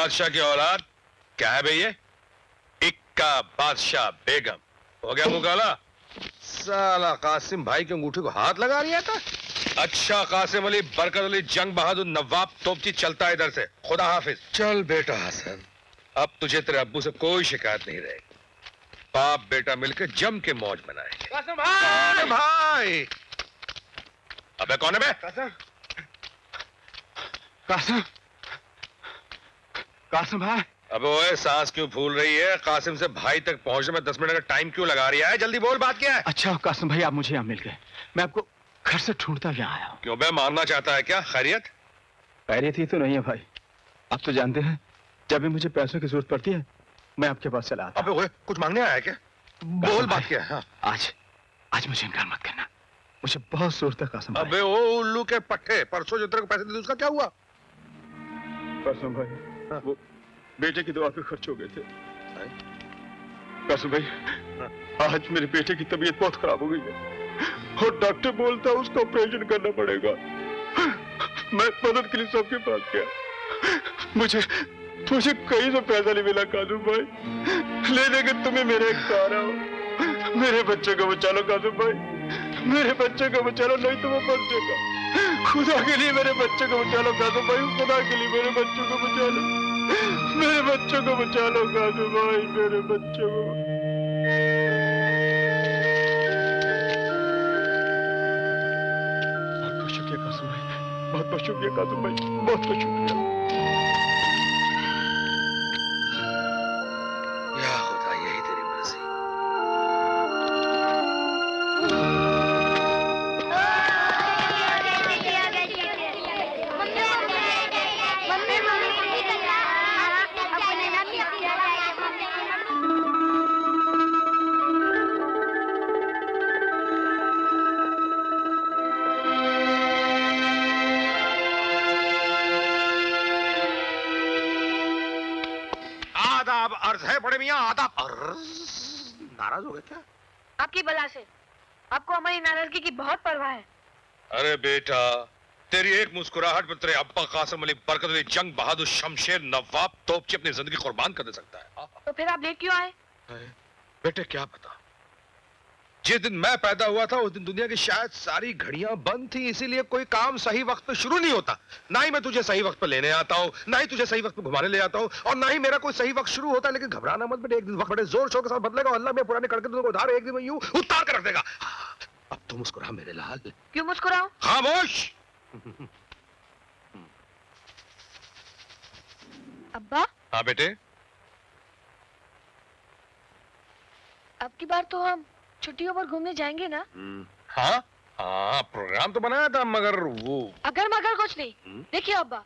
बादशाह की औलाद। क्या है भैया? इक्का बादशाह बेगम। हो गया मुंह काला? साला कासिम भाई के अंगूठे को हाथ लगा लिया था। अच्छा कासिम अली बरकत अली जंग बहादुर नवाब तोपची चलता है इधर से। खुदा हाफिज। चल बेटा हसन, अब तुझे तेरे अब्बू से कोई शिकायत नहीं रहेगी। बाप बेटा मिलकर जम के मौज मनाएंगे। कासिम भाई! भाई! अबे कौन है बे? कासिम! कासिम! कासिम भाई! अबे ओए सांस क्यों फूल रही है? कासिम से भाई तक पहुंचने में 10 मिनट का टाइम क्यों लगा रही है? जल्दी बोल, बात क्या है? अच्छा कासिम भाई, आप मुझे यहाँ मिल गए। मैं आपको घर से ढूंढता यहाँ आया हूँ। क्यों बे, मारना चाहता है क्या? खैरियत? खैरियत ही तो नहीं है भाई। आप तो जानते हैं जब भी मुझे पैसों की जरूरत पड़ती है मैं आपके पास चला आता। अबे ओए, कुछ मांगने आया है क्या? बोल बात क्या है? हाँ। आज मुझे इनकार मत करना। मुझे बहुत जरूरत है कासिम भाई। अबे ओ उल्लू के पट्टे, परसों जो तेरे को पैसे दिए उसका क्या हुआ? कासिम भाई, हाँ। वो बेटे की दवा पे खर्च हो गए थे। कासिम भाई, आज मेरे बेटे की तबीयत बहुत खराब हो गई है और डॉक्टर बोलता है उसका ऑपरेशन करना पड़ेगा। मैं मदद के लिए सबके पास गया। मुझे कहीं से पैसा नहीं मिला कासिम भाई। लेने के तुम्हें मेरे एक सहारा हो। मेरे बच्चे को बचा लो कासिम भाई, मेरे बच्चे को बचा लो, नहीं तो वो मर जाएगा। खुदा के लिए मेरे बच्चे को बचा लो कासिम भाई, खुदा के लिए मेरे बच्चों को बचा लो, मेरे बच्चों को बचा लो कासिम भाई, मेरे बच्चों को। बहुत बहुत शुक्रिया कासिम भाई, बहुत बहुत शुक्रिया कासिम भाई, बहुत बहुत शुक्रिया। या खुदा, यही तेरी मर्जी। आदाब अर्ज है बड़े मियां, आदाब अर्ज। नाराज हो गए क्या? आपकी बला से। आपको हमारी नाराजगी की बहुत परवाह है। अरे बेटा, तेरी एक मुस्कुराहट पर तेरे अब्बा कासिम अली बरकत अली जंग बहादुर शमशेर नवाब तोपची अपनी जिंदगी कुर्बान कर दे सकता है। तो फिर आप लेट क्यों आए? बेटे क्या पता, जिस दिन मैं पैदा हुआ था उस दिन दुनिया की शायद सारी घड़ियां बंद थी, इसीलिए कोई काम सही वक्त पे शुरू नहीं होता। ना ही मैं तुझे सही वक्त पे लेने आता हूँ, ना ही तुझे सही वक्त पे घुमाने ले आता हूँ, और ना ही मेरा कोई सही वक्त शुरू होता है। लेकिन घबराना मत बेटे, एक दिन वक्त बड़े जोर शोर के साथ बदलेगा। अल्लाह में पुराने कड़के तुझको उधार एक दिन में यूं उतार कर रख देगा। अब तू मुस्कुरा मेरे लाल। क्यों मुस्कुराऊं? खामोश। अब्बा? हाँ बेटे। अब की बार तो हम छुट्टियों पर घूमने जाएंगे ना? हाँ हाँ, प्रोग्राम तो बनाया था, मगर वो अगर मगर कुछ नहीं। देखिए अब्बा,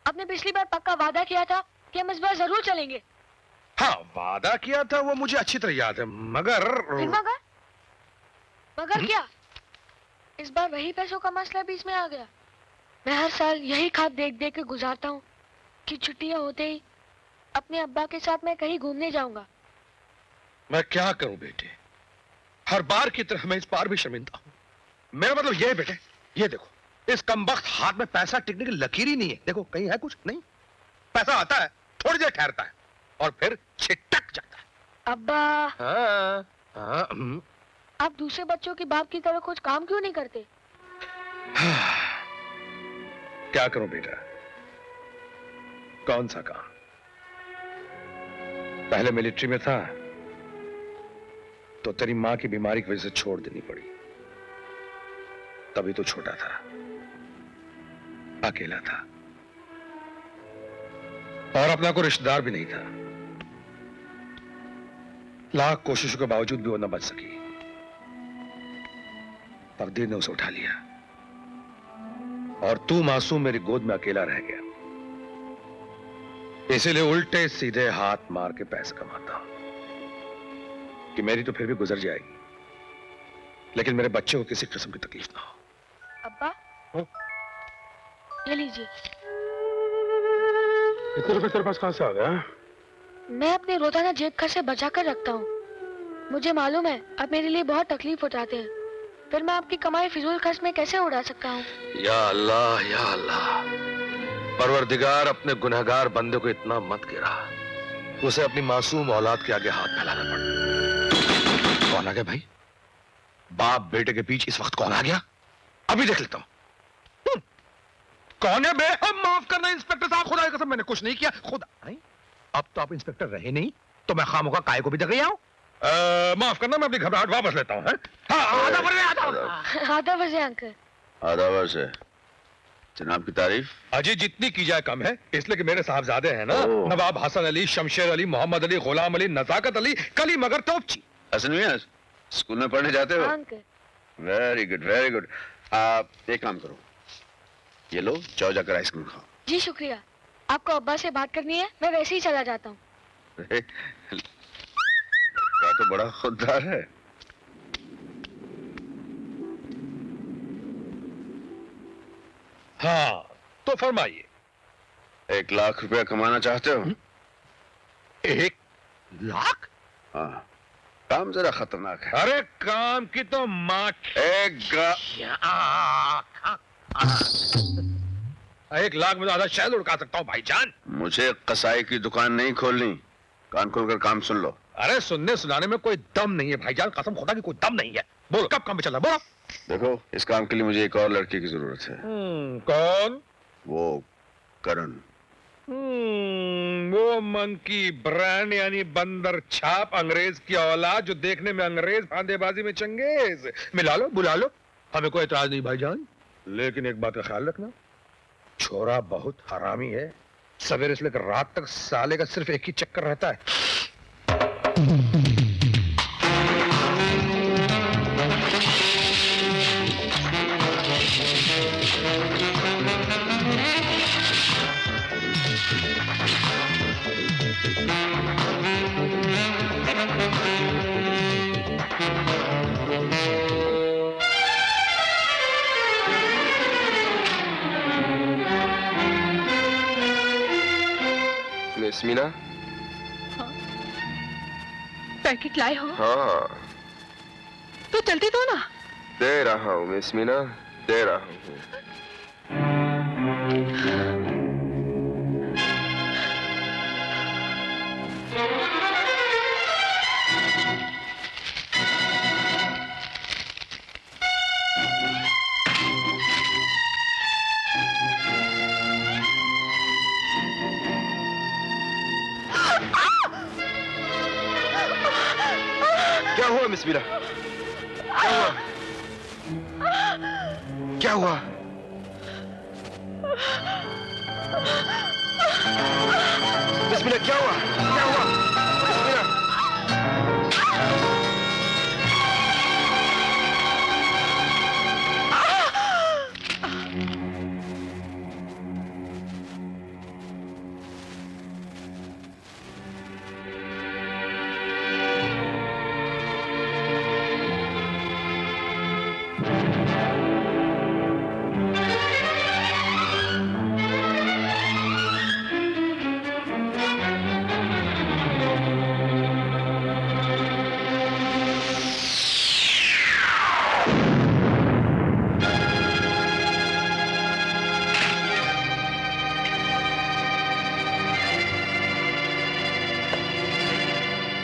आपने पिछली बार पक्का वादा किया था कि हम इस बार जरूर चलेंगे। हाँ, वादा किया था वो मुझे अच्छी तरह याद है, मगर मगर क्या? इस बार वही पैसों का मसला बीच में आ गया। मैं हर साल यही ख्वाब देख देख के गुजारता हूँ कि छुट्टियां होते ही अपने अब्बा के साथ मैं कहीं घूमने जाऊंगा। मैं क्या करूं बेटे, हर बार की तरह मैं इस बार भी शर्मिंदा हूं। मेरा मतलब ये है बेटे, ये देखो, इस कमबख्त हाथ में पैसा टिकने की लकीर ही नहीं है। देखो कहीं है कुछ? नहीं, पैसा आता है, थोड़ी देर ठहरता है और फिर छिटक जाता है। अब्बा, हाँ, आप दूसरे बच्चों के बाप की तरह कुछ काम क्यों नहीं करते? क्या करूं बेटा, कौन सा काम? पहले मिलिट्री में था तो तेरी मां की बीमारी की वजह से छोड़ देनी पड़ी। तभी तो छोटा था, अकेला था और अपना कोई रिश्तेदार भी नहीं था। लाख कोशिशों के बावजूद भी वो न बच सकी। तकदीर ने उसे उठा लिया और तू मासूम मेरी गोद में अकेला रह गया। इसीलिए उल्टे सीधे हाथ मार के पैसे कमाता हूं कि मेरी तो फिर भी गुजर जाएगी, लेकिन मेरे बच्चे को किसी किस्म की तकलीफ ना हो। अब्बा, ये लीजिए। इतने रुपए तेरे पास कहां से आ गया? मैं अपने रोजाना जेब खर्च से बचा कर रखता हूँ। मुझे मालूम है आप मेरे लिए बहुत तकलीफ उठाते हैं, फिर मैं आपकी कमाई फिजूल खर्च में कैसे उड़ा सकता हूँ? या अल्लाह, या अल्लाह। परवरदिगार अपने गुनहगार बंदे को इतना मत गिरा, उसे अपनी मासूम औलाद के आगे हाथ फैलाना पड़ा। कौन आ गया भाई? बाप बेटे के बीच इस वक्त कौन आ गया? अभी देख लेता हूं। कौन है बे? माफ करना इंस्पेक्टर साहब, खुदा की कसम मैंने कुछ नहीं किया। खुदा नहीं? अब तो आप इंस्पेक्टर रहे नहीं, तो मैं खामोगा काय को भी देख रहा हूं। माफ करना, मैं अपनी घबराहट वापस लेता हूं। आधा बजे अंकल। आधा वर्ष है। जनाब की तारीफ अजी जितनी की जाए कम है, इसलिए कि मेरे साहबजादे हैं ना, ओह। नवाब हसन अली, शमशेर अली, मोहम्मद अली, गुलाम अली, नजाकत अली, कली मगर तोपची। हसन मियां स्कूल में पढ़ने जाते हो? Uncle. Very good very good. आप एक काम करो, ये लो जाओ जाकर आइसक्रीम खाओ। जी शुक्रिया। आपको अब्बा से बात करनी है, मैं वैसे ही चला जाता हूँ। क्या तो बड़ा खुददार है। हाँ तो फरमाइए। 1 लाख रुपया कमाना चाहते हो? 1 लाख? हाँ, काम जरा खतरनाक है। अरे काम की तो माँ। 1 लाख में तो आधा शहर उड़का सकता हूँ भाईजान। मुझे कसाई की दुकान नहीं खोलनी, कान खोलकर काम सुन लो। अरे सुनने सुनाने में कोई दम नहीं है भाईजान, कसम खुदा की कोई दम नहीं है। बोलो कब काम पे चलना, बोलो। देखो, इस काम के लिए मुझे एक और लड़की की जरूरत है। कौन? वो करण। वो मंकी ब्रांड यानी बंदर छाप अंग्रेज की औलाद, जो देखने में अंग्रेज फांदेबाजी में चंगेज। मिला लो, बुला लो, हमें कोई एतराज नहीं भाईजान। लेकिन एक बात का ख्याल रखना, छोरा बहुत हरामी है। सवेरे से लेकर रात तक साले का सिर्फ एक ही चक्कर रहता है। मिस मीना? पैकेट लाए हो? हाँ, तो जल्दी दो ना। दे रहा हूँ मिस मीना, दे रहा हूँ। क्या हुआ मिस मीना? क्या हुआ? क्या हुआ? मिस मीना क्या हुआ? क्या हुआ? मिस मीना?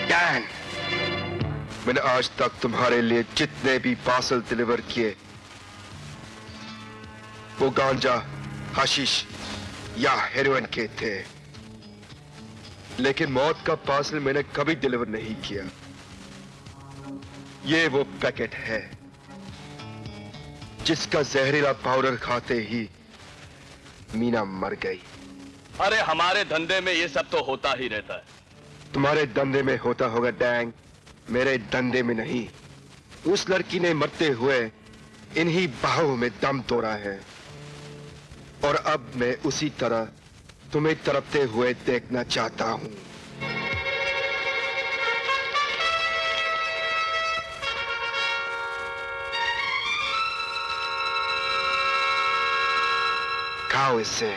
डैन, मैंने आज तक तुम्हारे लिए जितने भी पार्सल डिलीवर किए, वो गांजा, हशीश या हेरोइन के थे। लेकिन मौत का पार्सल मैंने कभी डिलीवर नहीं किया। ये वो पैकेट है जिसका जहरीला पाउडर खाते ही मीना मर गई। अरे हमारे धंधे में ये सब तो होता ही रहता है। तुम्हारे धंधे में होता होगा डैंग, मेरे धंधे में नहीं। उस लड़की ने मरते हुए इन्हीं बाहों में दम तोड़ा है, और अब मैं उसी तरह तुम्हें तड़पते हुए देखना चाहता हूं। खाओ इससे।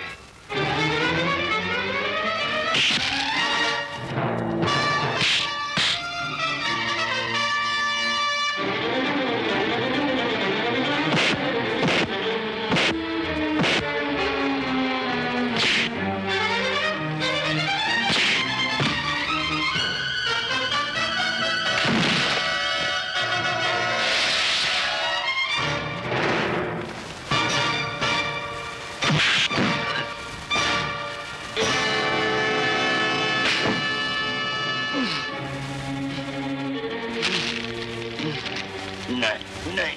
नहीं नहीं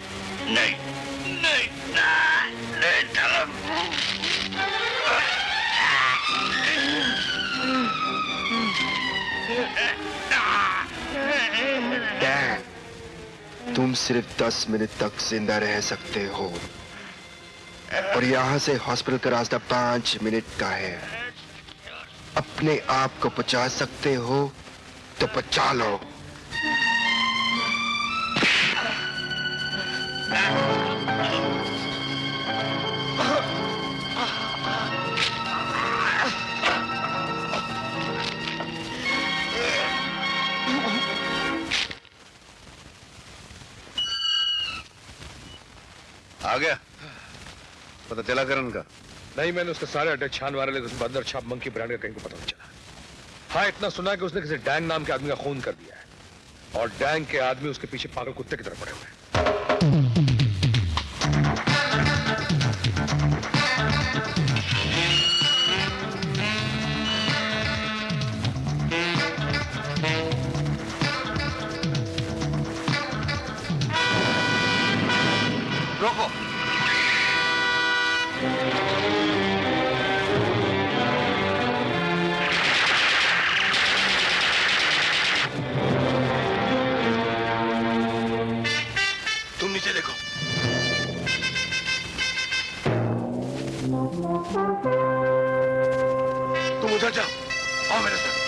नहीं नहीं नहीं धर्म। डैन, तुम सिर्फ 10 मिनट तक जिंदा रह सकते हो और यहाँ से हॉस्पिटल का रास्ता 5 मिनट का है। अपने आप को बचा सकते हो तो बचा लो। आ गया? पता चला करण का? नहीं, मैंने उसके सारे अड्डे छान मारे लेकिन उसमें बंदर छाप मंकी ब्रांड का कहीं को पता नहीं चला। हाँ, इतना सुना कि उसने किसी डैंग नाम के आदमी का खून कर दिया है और डैंग के आदमी उसके पीछे पागल कुत्ते की तरह पड़े हुए हैं। रोको। तुम नीचे देखो। तुम उधर जाओ, आओ मेरे साथ।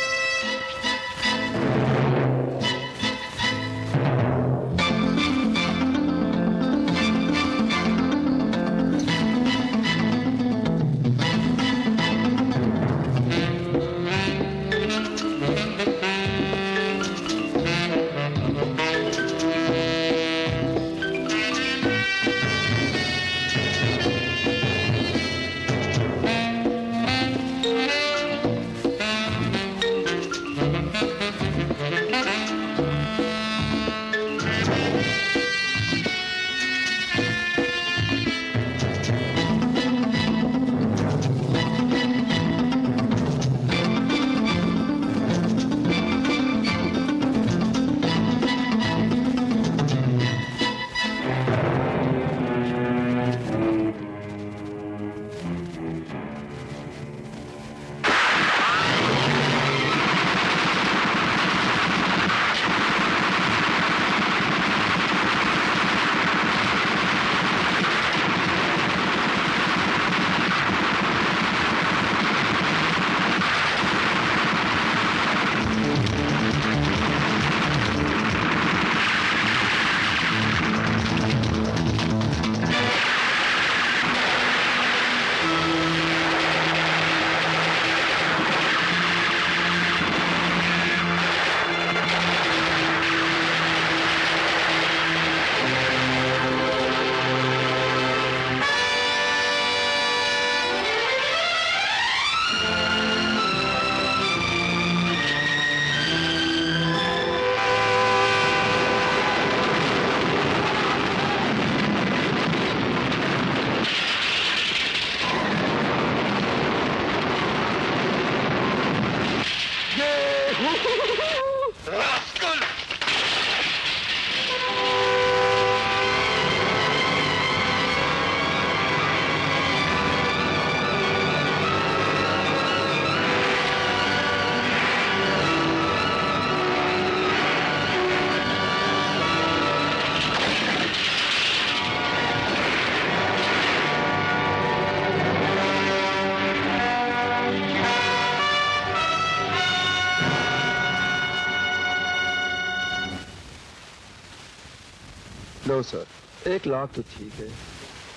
नो सर, 1 लाख तो ठीक है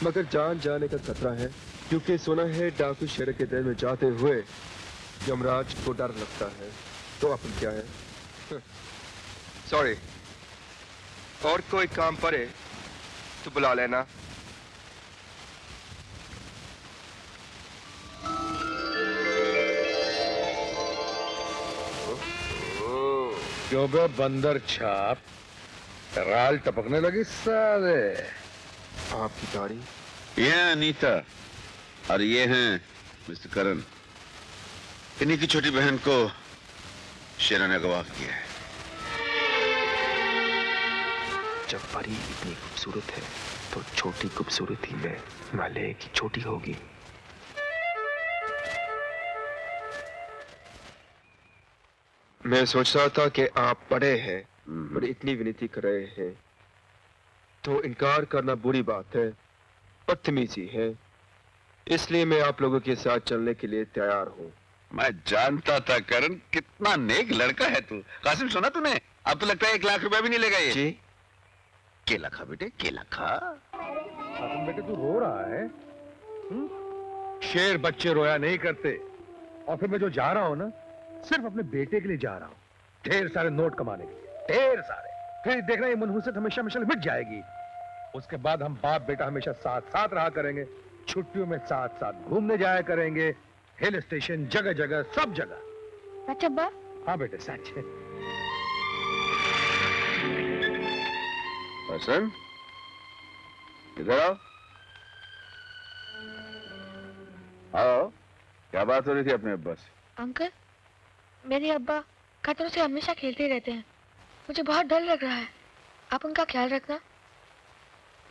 मगर जान जाने का खतरा है क्योंकि सुना है डाकू शहर के दिल में जाते हुए यमराज को डर लगता है। तो अपन क्या है? सॉरी, और कोई काम पड़े तो बुला लेना। क्यों बे बंदर छाप, राल टपकने लगी सारे। आपकी गाड़ी? ये है अनीता और ये हैं मिस्टर करण। इन्हीं की छोटी बहन को शेरा ने अगवा किया है। जब परी इतनी खूबसूरत है तो छोटी खूबसूरती में हिमालय की छोटी होगी। मैं सोच रहा था कि आप बड़े हैं और इतनी विनती कर रहे हैं तो इनकार करना बुरी बात है, बदतमीजी है। इसलिए मैं आप लोगों के साथ चलने के लिए तैयार हूँ। मैं जानता था करण, कितना नेक लड़का है तू। कासिम, सुना तूने? अब तो लगता है 1 लाख रुपया भी नहीं लेगा ये। जी? केला खा बेटे, केला खा। कासिम बेटे, तू रो रहा है? शेर बच्चे रोया नहीं करते। और फिर मैं जो जा रहा हूं ना, सिर्फ अपने बेटे के लिए जा रहा हूं, ढेर सारे नोट कमाने के लिए, ढेर सारे। फिर देखना ये मनहूसियत हमेशा हमेशा मिट जाएगी। उसके बाद हम बाप बेटा हमेशा साथ साथ रहा करेंगे, छुट्टियों में साथ साथ घूमने जाया करेंगे, हिल स्टेशन, जगह जगह, सब जगह। सच अब्बा? हाँ बेटे, सच है। हसन, इधर आओ। आओ, क्या बात हो रही थी अपने अब्बा से? अंकल, मेरे अब्बा खतरों से हमेशा खेलते रहते हैं। मुझे बहुत डर लग रहा है। आप उनका ख्याल रखना।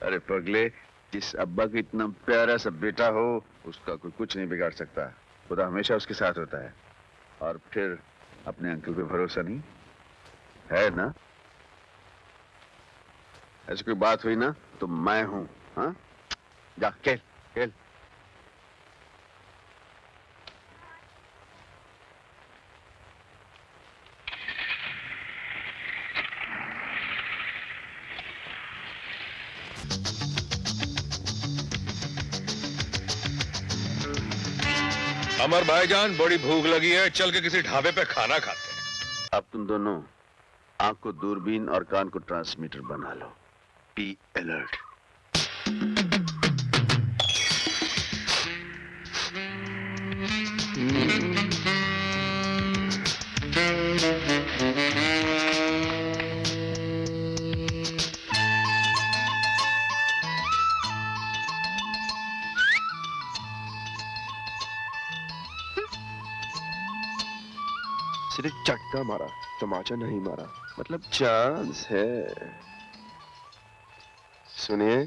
अरे पगले, जिस अब्बा का इतना प्यारा सा बेटा हो, उसका कोई कुछ नहीं बिगाड़ सकता। खुदा हमेशा उसके साथ होता है। और फिर अपने अंकल पे भरोसा नहीं है ना? ऐसी कोई बात हुई ना तो मैं हूं। हाँ, जा खेल खेल। अमर भाईजान, बड़ी भूख लगी है, चल के किसी ढाबे पे खाना खाते हैं। अब तुम दोनों आंख को दूरबीन और कान को ट्रांसमीटर बना लो। Be alert. सिर्फ झटका मारा, तमाचा नहीं मारा, मतलब चांस है। सुनिए,